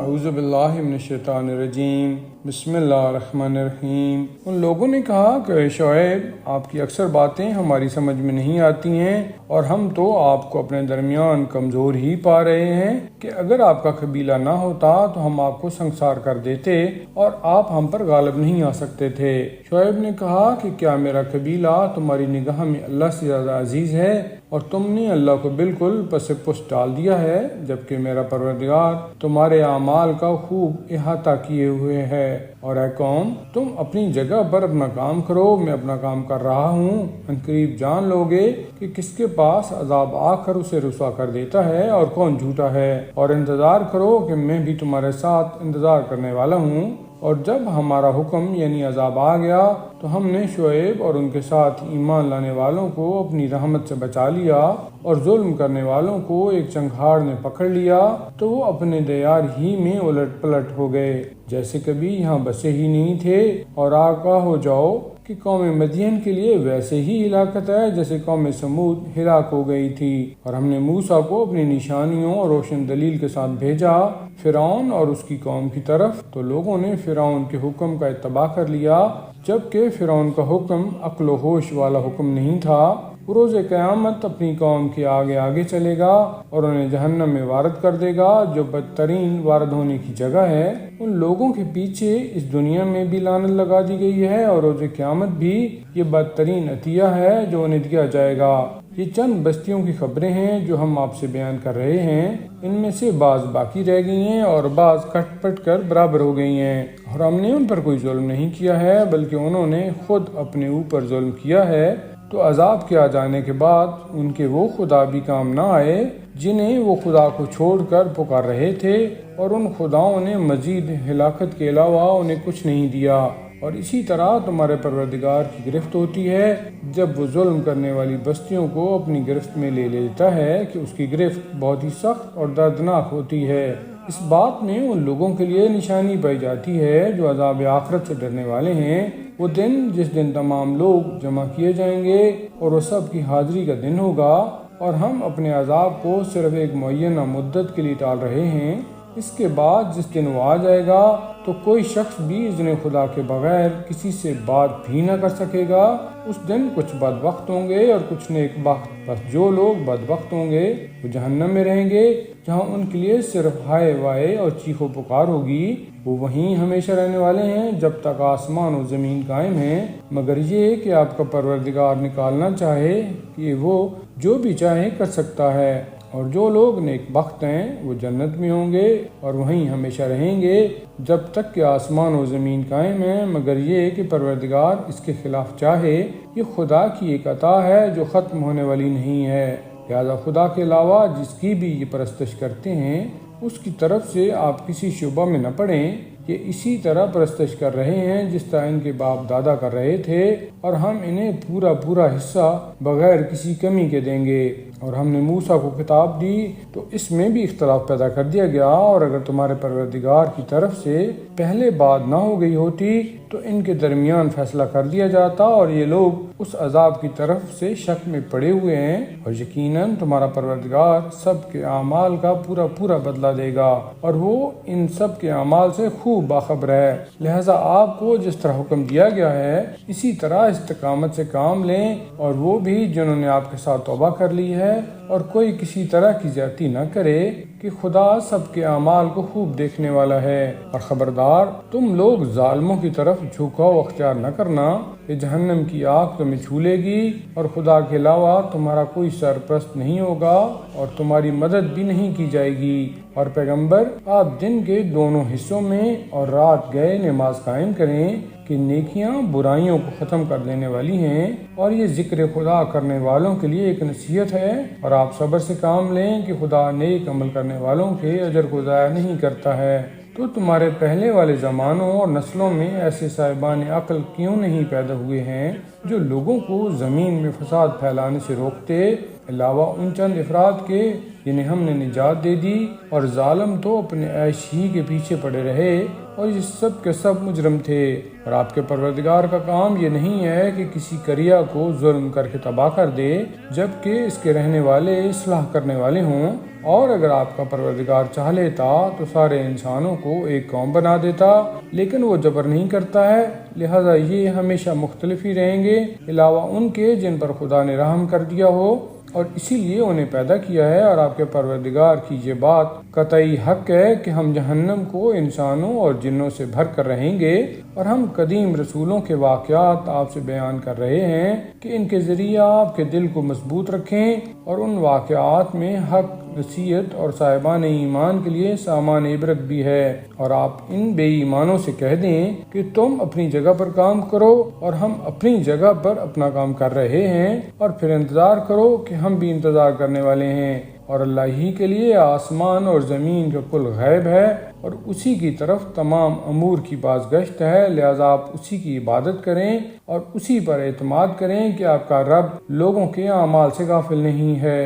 اعوذ باللہ من الشیطان الرجیم بسم اللہ الرحمن الرحیم۔ ان لوگوں نے کہا کہ شعیب آپ کی اکثر باتیں ہماری سمجھ میں نہیں آتی ہیں اور ہم تو آپ کو اپنے درمیان کمزور ہی پا رہے ہیں کہ اگر آپ کا قبیلہ نہ ہوتا تو ہم آپ کو سنگسار کر دیتے اور آپ ہم پر غالب نہیں آ سکتے تھے۔ شعیب نے کہا کہ کیا میرا قبیلہ تمہاری نگاہ میں اللہ سے زیادہ عزیز ہے اور تم نے اللہ کو بالکل پس پشت ڈال دیا ہے، جبکہ میرا پروردگار تمہارے اعمال کا خوب احاطہ کیے ہوئے ہے۔ اور اے قوم، تم اپنی جگہ پر اپنا کام کرو، میں اپنا کام کر رہا ہوں۔ ان قریب جان لو گے کہ کس کے پاس عذاب آ کر اسے رسوا کر دیتا ہے اور کون جھوٹا ہے، اور انتظار کرو کہ میں بھی تمہارے ساتھ انتظار کرنے والا ہوں۔ اور جب ہمارا حکم یعنی عذاب آ گیا تو ہم نے شعیب اور ان کے ساتھ ایمان لانے والوں کو اپنی رحمت سے بچا لیا، اور ظلم کرنے والوں کو ایک چنگھاڑ نے پکڑ لیا تو وہ اپنے دیار ہی میں الٹ پلٹ ہو گئے جیسے کبھی یہاں بسے ہی نہیں تھے۔ اور آگاہ ہو جاؤ کہ قوم مدین کے لیے ویسے ہی ہلاکت ہے جیسے قوم سمود ہلاک ہو گئی تھی۔ اور ہم نے موسیٰ کو اپنی نشانیوں اور روشن دلیل کے ساتھ بھیجا فرعون اور اس کی قوم کی طرف، تو لوگوں نے فرعون کے حکم کا اتباع کر لیا، جبکہ فرعون کا حکم عقل و ہوش والا حکم نہیں تھا۔ وہ روز قیامت اپنی قوم کے آگے آگے چلے گا اور انہیں جہنم میں وارد کر دے گا، جو بدترین وارد ہونے کی جگہ ہے۔ ان لوگوں کے پیچھے اس دنیا میں بھی لعنت لگا دی گئی ہے اور روز قیامت بھی یہ بدترین عطیہ ہے جو انہیں دیا جائے گا۔ یہ چند بستیوں کی خبریں ہیں جو ہم آپ سے بیان کر رہے ہیں، ان میں سے بعض باقی رہ گئی ہیں اور بعض کٹ پٹ کر برابر ہو گئی ہیں، اور ہم نے ان پر کوئی ظلم نہیں کیا ہے بلکہ انہوں نے خود اپنے اوپر ظلم کیا ہے۔ تو عذاب کے آ جانے کے بعد ان کے وہ خدا بھی کام نہ آئے جنہیں وہ خدا کو چھوڑ کر پکار رہے تھے، اور ان خداؤں نے مزید ہلاکت کے علاوہ انہیں کچھ نہیں دیا۔ اور اسی طرح تمہارے پروردگار کی گرفت ہوتی ہے جب وہ ظلم کرنے والی بستیوں کو اپنی گرفت میں لے لیتا ہے کہ اس کی گرفت بہت ہی سخت اور دردناک ہوتی ہے۔ اس بات میں ان لوگوں کے لیے نشانی پائی جاتی ہے جو عذاب آخرت سے ڈرنے والے ہیں۔ وہ دن جس دن تمام لوگ جمع کیے جائیں گے اور وہ سب کی حاضری کا دن ہوگا، اور ہم اپنے عذاب کو صرف ایک معینہ مدت کے لیے ٹال رہے ہیں۔ اس کے بعد جس دن وہ آ جائے گا تو کوئی شخص بھی اذن خدا کے بغیر کسی سے بات بھی نہ کر سکے گا۔ اس دن کچھ بدبخت ہوں گے اور کچھ نیک بخت، بس جو لوگ بدبخت ہوں گے وہ جہنم میں رہیں گے، جہاں ان کے لیے صرف ہائے وائے اور چیخ و پکار ہوگی۔ وہ وہیں ہمیشہ رہنے والے ہیں جب تک آسمان و زمین قائم ہیں، مگر یہ کہ آپ کا پروردگار نکالنا چاہے کہ وہ جو بھی چاہے کر سکتا ہے۔ اور جو لوگ نیک بخت ہیں وہ جنت میں ہوں گے اور وہیں ہمیشہ رہیں گے جب تک کہ آسمان و زمین قائم ہیں، مگر یہ کہ پروردگار اس کے خلاف چاہے۔ یہ خدا کی ایک عطا ہے جو ختم ہونے والی نہیں ہے، لہذا خدا کے علاوہ جس کی بھی یہ پرستش کرتے ہیں اس کی طرف سے آپ کسی شبہ میں نہ پڑیں۔ یہ اسی طرح پرستش کر رہے ہیں جس طرح ان کے باپ دادا کر رہے تھے، اور ہم انہیں پورا حصہ بغیر کسی کمی کے دیں گے۔ اور ہم نے موسیٰ کو کتاب دی تو اس میں بھی اختلاف پیدا کر دیا گیا، اور اگر تمہارے پروردگار کی طرف سے پہلے بات نہ ہو گئی ہوتی تو ان کے درمیان فیصلہ کر دیا جاتا، اور یہ لوگ اس عذاب کی طرف سے شک میں پڑے ہوئے ہیں۔ اور یقیناً تمہارا پروردگار سب کے اعمال کا پورا بدلہ دے گا، اور وہ ان سب کے اعمال سے خوب باخبر ہے۔ لہٰذا آپ کو جس طرح حکم دیا گیا ہے اسی طرح استقامت سے کام لیں، اور وہ بھی جنہوں نے آپ کے ساتھ توبہ کر لی ہے، اور کوئی کسی طرح کی زیادتی نہ کرے کہ خدا سب کے اعمال کو خوب دیکھنے والا ہے۔ اور خبردار، تم لوگ ظالموں کی طرف جھکاؤ اختیار نہ کرنا کہ جہنم کی آگ تمہیں چھو لے گی، اور خدا کے علاوہ تمہارا کوئی سرپرست نہیں ہوگا اور تمہاری مدد بھی نہیں کی جائے گی۔ اور پیغمبر، آپ دن کے دونوں حصوں میں اور رات گئے نماز قائم کریں کہ نیکیاں برائیوں کو ختم کر دینے والی ہیں، اور یہ ذکر خدا کرنے والوں کے لیے ایک نصیحت ہے۔ اور آپ صبر سے کام لیں کہ خدا نیک عمل کرنے والوں کے اجر کو ضائع نہیں کرتا ہے۔ تو تمہارے پہلے والے زمانوں اور نسلوں میں ایسے صاحبان عقل کیوں نہیں پیدا ہوئے ہیں جو لوگوں کو زمین میں فساد پھیلانے سے روکتے، علاوہ ان چند افراد کے جنہیں ہم نے نجات دے دی، اور ظالم تو اپنے عیش ہی کے پیچھے پڑے رہے اور یہ سب کے سب مجرم تھے۔ اور آپ کے پروردگار کا کام یہ نہیں ہے کہ کسی قریہ کو ظلم کر کے تباہ کر دے جبکہ اس کے رہنے والے اصلاح کرنے والے ہوں، اور اگر آپ کا پروردگار چاہ لیتا تو سارے انسانوں کو ایک قوم بنا دیتا، لیکن وہ جبر نہیں کرتا ہے، لہذا یہ ہمیشہ مختلف ہی رہیں گے علاوہ ان کے جن پر خدا نے رحم کر دیا ہو، اور اسی لیے انہیں پیدا کیا ہے۔ اور آپ کے پروردگار کی یہ بات قطعی حق ہے کہ ہم جہنم کو انسانوں اور جنوں سے بھر کر رہیں گے، اور ہم قدیم رسولوں کے واقعات آپ سے بیان کر رہے ہیں کہ ان کے ذریعے آپ کے دل کو مضبوط رکھیں، اور ان واقعات میں حق، نصیحت اور صاحبان ایمان کے لیے سامان عبرت بھی ہے۔ اور آپ ان بے ایمانوں سے کہہ دیں کہ تم اپنی جگہ پر کام کرو اور ہم اپنی جگہ پر اپنا کام کر رہے ہیں، اور پھر انتظار کرو کہ ہم بھی انتظار کرنے والے ہیں، اور اللہ ہی کے لیے آسمان اور زمین کا کل غیب ہے، اور اسی کی طرف تمام امور کی بازگشت ہے، لہذا آپ اسی کی عبادت کریں اور اسی پر اعتماد کریں کہ آپ کا رب لوگوں کے اعمال سے غافل نہیں ہے۔